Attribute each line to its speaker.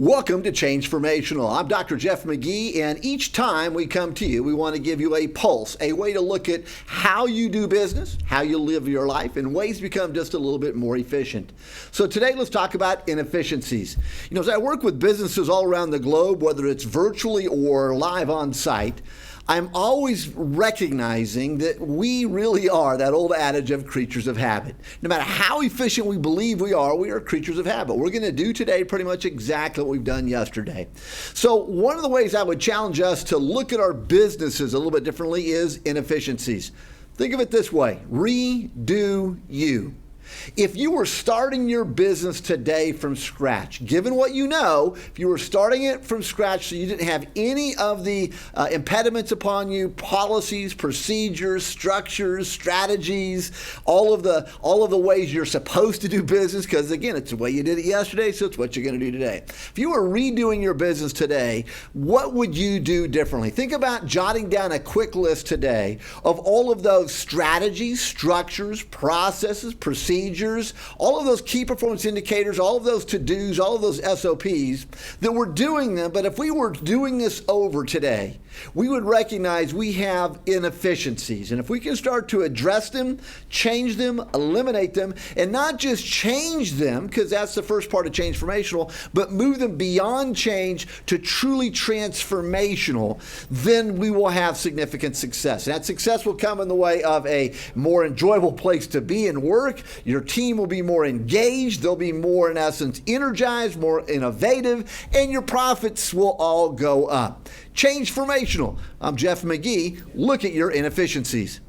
Speaker 1: Welcome to Change Formational. I'm Dr. Jeff Magee, and each time we come to you, we want to give you a pulse, a way to look at how you do business, how you live your life, and ways to become just a little bit more efficient. So today, let's talk about inefficiencies. As I work with businesses all around the globe, whether it's virtually or live on site, I'm always recognizing that we really are that old adage of creatures of habit. No matter how efficient we believe we are creatures of habit. We're going to do today pretty much exactly what we've done yesterday. So one of the ways I would challenge us to look at our businesses a little bit differently is inefficiencies. Think of it this way: redo you. If you were starting your business today from scratch, given what you know, if you were starting it from scratch so you didn't have any of the impediments upon you, policies, procedures, structures, strategies, all of the ways you're supposed to do business, because again, it's the way you did it yesterday, so it's what you're going to do today. If you were redoing your business today, what would you do differently? Think about jotting down a quick list today of all of those strategies, structures, processes, procedures, all of those key performance indicators, all of those to-dos, all of those SOPs that we're doing them. But if we were doing this over today, we would recognize we have inefficiencies. And if we can start to address them, change them, eliminate them, and not just change them, because that's the first part of Change Formational, but move them beyond change to truly transformational, then we will have significant success. And that success will come in the way of a more enjoyable place to be and work. Your team will be more engaged. They'll be more, in essence, energized, more innovative, and your profits will all go up. Change Formational. I'm Jeff Magee. Look at your inefficiencies.